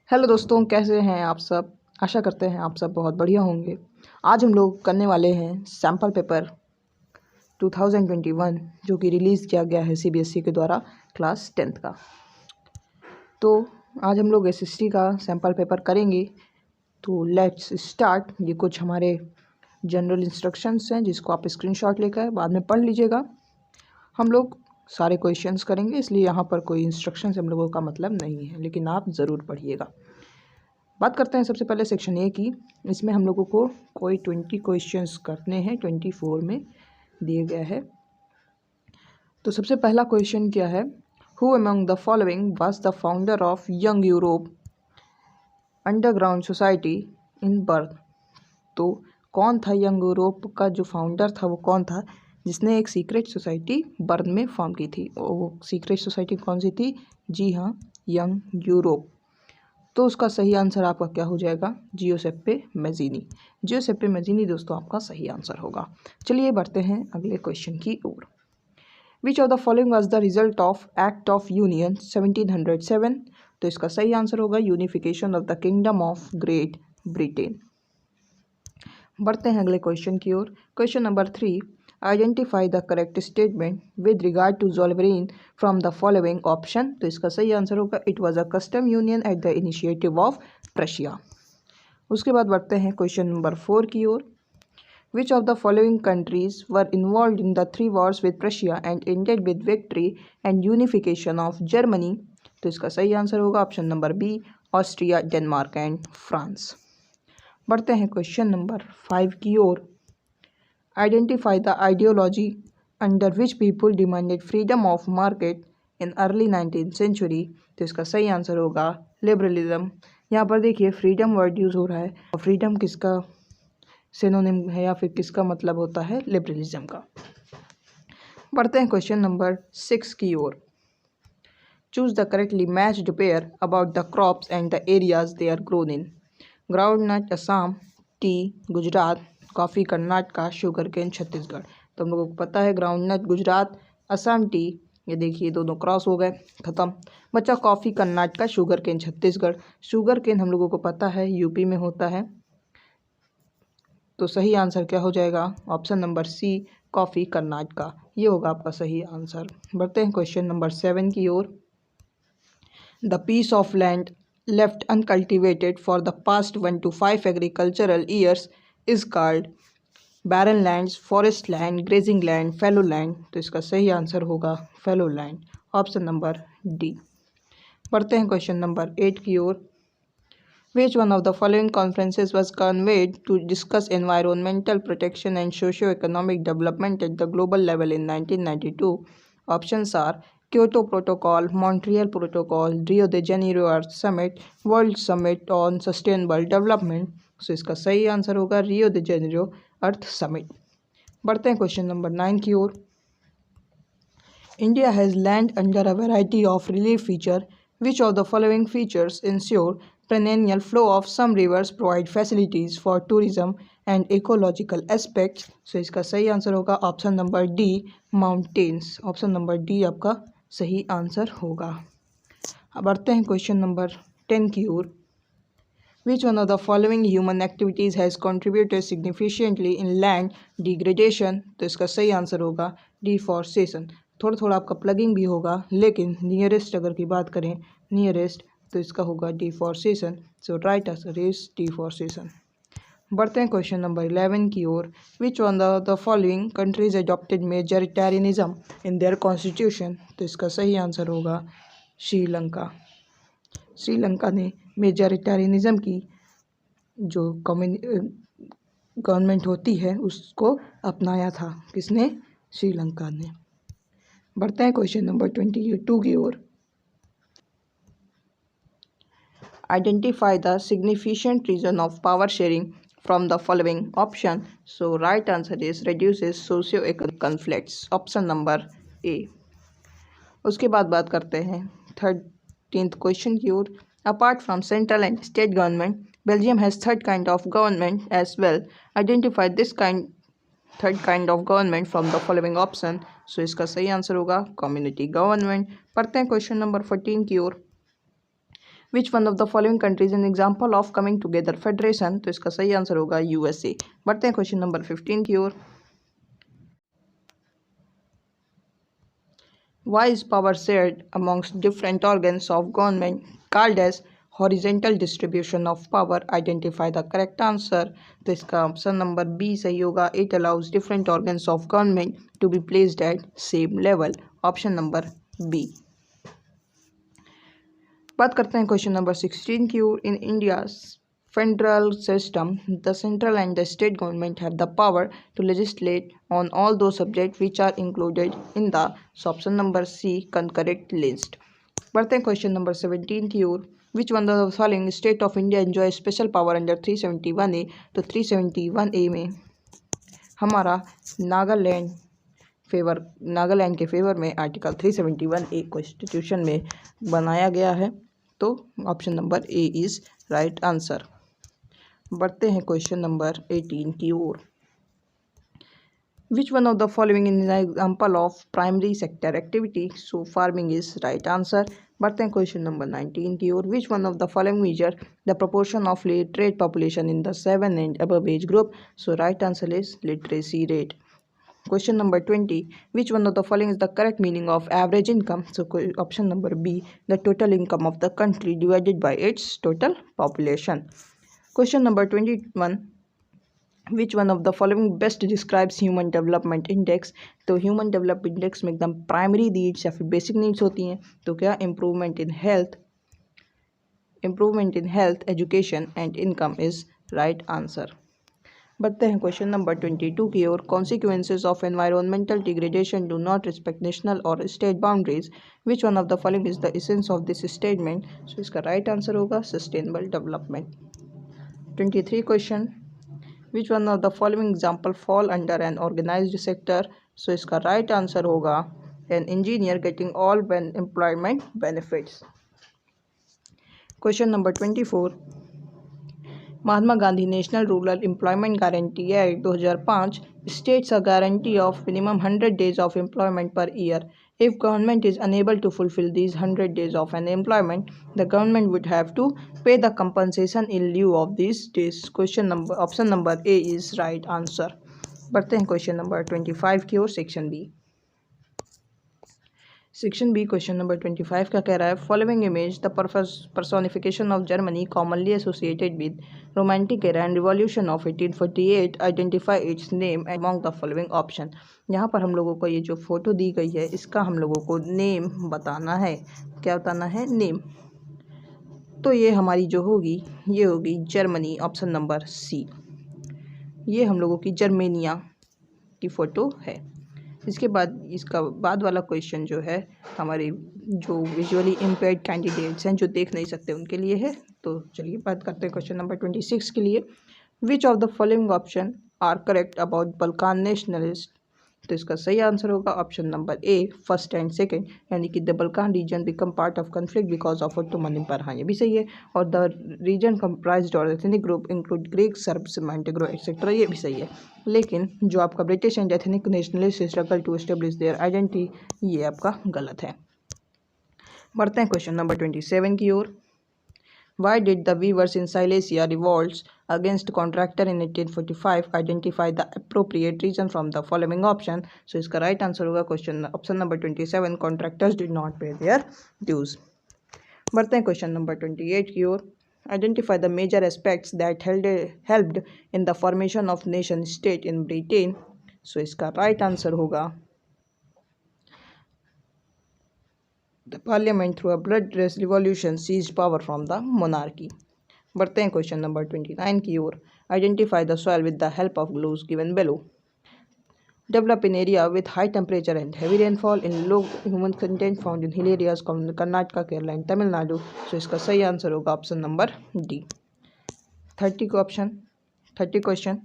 Hello दोस्तों, कैसे हैं आप सब। आशा करते हैं आप सब बहुत बढ़िया होंगे। आज हम लोग करने वाले हैं सैम्पल पेपर 2021 जो कि रिलीज़ किया गया है सीबीएसई के द्वारा क्लास 10th का। तो आज हम लोग एसएसटी का सैम्पल पेपर करेंगे। तो लेट्स स्टार्ट। ये कुछ हमारे जनरल इंस्ट्रक्शंस हैं जिसको आप स्क्रीनशॉट लेकर बाद में पढ़ लीजिएगा। हम लोग सारे क्वेश्चंस करेंगे, इसलिए यहाँ पर कोई इंस्ट्रक्शंस हम लोगों का मतलब नहीं है, लेकिन आप ज़रूर पढ़िएगा। बात करते हैं सबसे पहले सेक्शन ए की। इसमें हम लोगों को कोई 20 क्वेश्चंस करने हैं, 24 में दिए गया है। तो सबसे पहला क्वेश्चन क्या है, who among the following was the founder of young Europe underground society in birth. तो कौन था यंग यूरोप का जो फाउंडर था, वो कौन था जिसने एक सीक्रेट सोसाइटी बर्न में फॉर्म की थी। वो सीक्रेट सोसाइटी कौन सी थी? जी हाँ, यंग यूरोप। तो उसका सही आंसर आपका क्या हो जाएगा? जियोसेप्पे मैज़ीनी। जियोसेप्पे मैज़ीनी दोस्तों आपका सही आंसर होगा। चलिए बढ़ते हैं अगले क्वेश्चन की ओर। Which of the following was the result of act of union 1707। तो इसका सही आंसर होगा unification of the kingdom of Great Britain. बढ़ते हैं अगले क्वेश्चन की ओर। Question number 3, identify the correct statement with regard to Zollverein from the following option. तो इसका सही आंसर होगा it was a custom union at the initiative of Prussia. उसके बाद बढ़ते हैं क्वेश्चन नंबर 4 की ओर। Which of the following countries were involved in the 3 wars with Prussia and ended with victory and unification of Germany. तो इसका सही answer होगा option number B, Austria, Denmark and France. बढ़ते हैं क्वेश्चन नंबर 5 की ओर। Identify the ideology under which people demanded freedom of market in early 19th century. तो इसका सही आंसर होगा लिबरलिज्म। यहाँ पर देखिए फ्रीडम वर्ड यूज़ हो रहा है, और फ्रीडम किसका सिनोनिम है या फिर किसका मतलब होता है? लिबरलिज्म का। बढ़ते हैं क्वेश्चन नंबर 6 की ओर। Choose the correctly matched pair about the crops and the areas they are grown in. Groundnut Assam, tea Gujarat, coffee Karnataka, sugar cane Chhattisgarh. तो हम लोगों को पता है ग्राउंडनट गुजरात, असम टी, ये देखिए दोनों क्रॉस हो गए, ख़त्म। बच्चा coffee Karnataka, sugar cane Chhattisgarh. Sugar cane हम लोगों को पता है यूपी में होता है। तो सही आंसर क्या हो जाएगा? Option number C, coffee Karnataka. ये होगा आपका सही आंसर। बढ़ते हैं क्वेश्चन नंबर 7 की ओर। The piece of land left uncultivated for the past 1 to 5 agricultural years is called barren lands, forest land, grazing land, fallow land। तो इसका सही आंसर होगा fallow land, option number D. बढ़ते हैं क्वेश्चन नंबर 8 की ओर। Which one of the following conferences was convened to discuss environmental protection and socio-economic development at the global level in 1992? Options are Kyoto Protocol, Montreal Protocol, Rio de Janeiro Earth Summit, World Summit on Sustainable Development। सो इसका सही answer होगा रियो de Janeiro अर्थ summit. बढ़ते हैं question number 9 की ओर। India has land under a variety of relief feature. Which of the following features ensure perennial flow of some rivers, provide facilities for tourism and ecological aspects? So इसका सही answer होगा option number D, mountains. Option number D आपका सही answer होगा। अब बढ़ते हैं question number 10 की ओर। Which one of the following human activities has contributed significantly in land degradation? तो इसका सही आंसर होगा डिफॉरेस्टेशन। थोड़ा थोड़ा आपका प्लगिंग भी होगा, लेकिन नियरेस्ट अगर की बात करें नियरेस्ट, तो इसका होगा deforestation. So right answer is deforestation. बढ़ते हैं क्वेश्चन नंबर 11 की ओर। Which one of the following countries adopted majoritarianism in their constitution? तो इसका सही आंसर होगा श्रीलंका। श्रीलंका ने मेजॉरिटेरियनिज्म की जो गवर्नमेंट होती है उसको अपनाया था। किसने? श्रीलंका ने। बढ़ते हैं क्वेश्चन नंबर 22 की ओर। Identify the significant reason of power sharing from the following option. So right answer is reduces socio economic conflicts, option number A. उसके बाद बात करते हैं 13th क्वेश्चन की ओर। Apart from central and state government, Belgium has third kind of government as well. Identify this third kind of government from the following option. सो इसका सही answer होगा कम्युनिटी गवर्नमेंट। पढ़ते हैं क्वेश्चन नंबर 14 की ओर। Which one of the following countries an example of coming together federation, तो इसका सही आंसर होगा यूएसए। बढ़ते हैं क्वेश्चन नंबर 15 की ओर। Why is power shared amongst different organs of government called as horizontal distribution of power? Identify the correct answer. तो इसका option number B सही होगा। It allows different organs of government to be placed at same level. Option number B. बात करते हैं question number 16 की ओर। In India federal system, the central and the state government have the power to legislate on all those subjects which are included in the option number C concurrent list. बढ़ते हैं question number 17 की ओर। Which one of the following state of India enjoy special power under 371A, तो 371A में हमारा नागालैंड के favour में article 371A constitution में बनाया गया है, तो option number A is right answer. बढ़ते हैं क्वेश्चन नंबर 18 की ओर। Which one of the following in example of primary sector activity, so farming is right answer. बढ़ते हैं क्वेश्चन नंबर 19 की ओर। Which one of the following measure the proportion of literate population in the 7 and above age group, so right answer is literacy rate. Question number 20. Which one of the following is the correct meaning of average income? So option number B, the total income of the country divided by its total population. Question number 21. Which one of the following best describes human development index? तो human development index में एकदम primary needs या फिर basic needs होती हैं, तो क्या improvement in health, education and income is right answer. बढ़ते हैं क्वेश्चन नंबर 22 की ओर। Consequences of environmental degradation do not respect national or state boundaries, which one of the following is the essence of this statement, so इसका right answer होगा sustainable development. 23 question. Which one of the following example fall under an organised sector, so इसका right answer होगा an engineer getting all employment benefits. Question number 24। Mahatma Gandhi national rural employment guarantee act 2005 states a guarantee of minimum 100 days of employment per year. If government is unable to fulfill these 100 days of unemployment, the government would have to pay the compensation in lieu of these days. Option number A is right answer. बढ़ते हैं question number 25 की ओर। Section B question number 25 का कह रहा है following image the personification of Germany commonly associated with romantic era and revolution of 1848 identify it's name among the following option. यहाँ पर हम लोगों को ये जो फोटो दी गई है इसका हम लोगों को नेम बताना है। क्या बताना है? नेम। तो ये हमारी जो होगी ये होगी जर्मनी, ऑप्शन नंबर सी। ये हम लोगों की जर्मेनिया की फ़ोटो है। इसके बाद इसका बाद वाला क्वेश्चन जो है हमारे जो विजुअली इम्पेयर्ड कैंडिडेट्स हैं जो देख नहीं सकते उनके लिए है। तो चलिए बात करते हैं क्वेश्चन नंबर 26 के लिए। Which of the following option are correct about Balkan nationalist, तो इसका सही आंसर होगा option number A first and second, यानी कि the Balkan region become part of conflict because of Ottoman empire. हाँ, ये भी सही है। और द रीजन कंप्राइज्ड और ethnic group include Greek, Serbs, Montenegro etcetera, ये भी सही है। लेकिन जो आपका British and ethnic nationalist struggle to establish their identity, ये आपका गलत है। बढ़ते हैं क्वेश्चन नंबर 27 की ओर। Why did the weavers in Silesia revolts against contractor in 1845? Identify the appropriate reason from the following option. So इसका right answer होगा option number 27. Contractors did not pay their dues. बढ़ते हैं question number 28 की ओर। Identify the major aspects that helped in the formation of nation state in Britain. So इसका right answer होगा The parliament through a blood revolution seized power from the monarchy. बढ़ते हैं question number 29 की ओर। Identify the soil with the help of clues given below. Develop in area with high temperature and heavy rainfall in low human content found in hill areas Karnataka, Kerala and Tamil Nadu. So इसका सही answer होगा option number D. 30 question.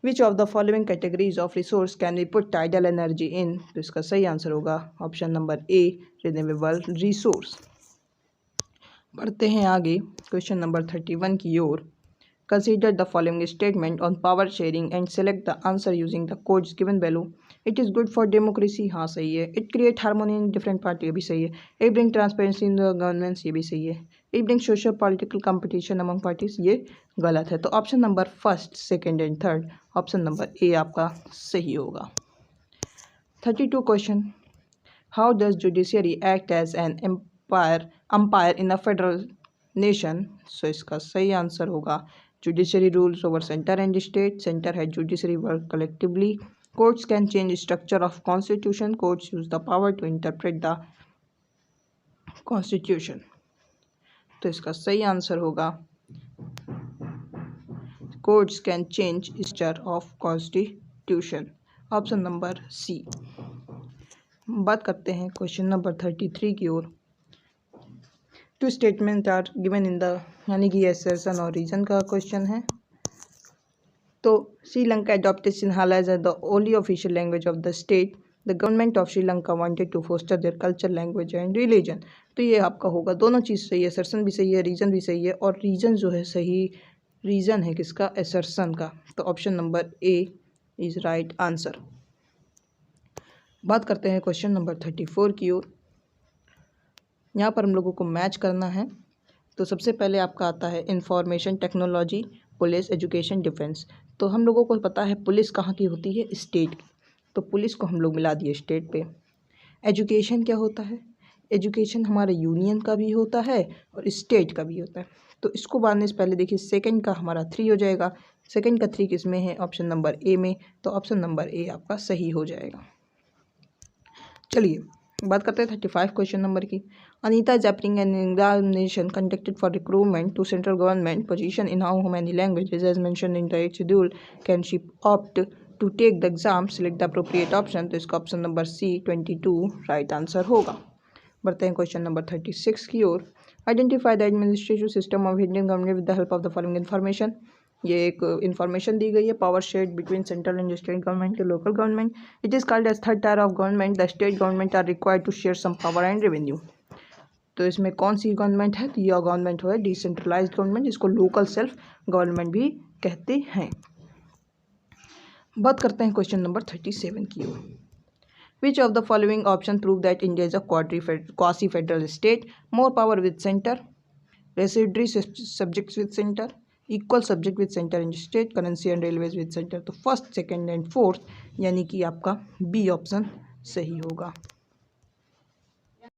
Which of the following categories of resource can we put tidal energy in? तो इसका सही answer होगा option number ए renewable resource. बढ़ते हैं आगे क्वेश्चन नंबर 31 की ओर। Consider the following statement on power sharing and select the answer using the codes given below. It is good for democracy, हाँ सही है। It create harmony in different party, ये भी सही है। It bring transparency in the governments, ये भी सही है। It bring social political competition among parties, ये गलत है। तो option number first, second and third, option number A आपका सही होगा। 32 क्वेश्चन, how does judiciary act as an umpire in a federal nation? So इसका सही आंसर होगा judiciary rules over centre and state, centre है judiciary work collectively, courts can change structure of constitution, courts use the power to interpret the constitution। तो इसका सही answer होगा courts can change structure of constitution, option number C. बात करते हैं question number 33 की ओर। Two statement are given in the, यानी कि असर्शन और रीजन का क्वेश्चन है। तो Sri Lanka adopted Sinhala as the only official language of the state. The government of Sri Lanka wanted to foster their culture, language and religion। तो ये आपका होगा, दोनों चीज़ सही है, असर्शन भी सही है, रीजन भी सही है। और रीजन जो है सही रीजन है किसका? असर्शन का। तो option number A is right answer. बात करते हैं क्वेश्चन नंबर 34 की ओर। यहाँ पर हम लोगों को मैच करना है। तो सबसे पहले आपका आता है information technology, police, education, defence. तो हम लोगों को पता है पुलिस कहाँ की होती है? स्टेट की। तो पुलिस को हम लोग मिला दिए स्टेट पे। एजुकेशन क्या होता है? एजुकेशन हमारे यूनियन का भी होता है और स्टेट का भी होता है। तो इसको बांधने से पहले देखिए सेकंड का हमारा 3 हो जाएगा। सेकंड का 3 किस में है? ऑप्शन नंबर ए में। तो ऑप्शन नंबर ए आपका सही हो जाएगा। चलिए बात करते हैं 35 क्वेश्चन नंबर की। Anita is applying an examination conducted for recruitment to central government position in how many languages as mentioned in the 8th schedule? Can she opt to take the exam? Select the appropriate option। तो इसका option number C 22 right answer होगा। बढ़ते हैं question number 36 की ओर। Identify the administrative system of Indian government with the help of the following information. ये एक information दी गई है, power shed between central and state government and local government. It is called as third tier of government. The state government are required to share some power and revenue. तो इसमें कौन सी government है? तो यह government है decentralised government, जिसको local self government भी कहते हैं। बात करते हैं क्वेश्चन नंबर 37 की ओर। Which of the following option prove that India is a quasi federal state? More power with centre, residuary subjects with centre, equal subject with centre and state, currency and railways with centre. तो first, second and fourth, यानी कि आपका B option सही होगा।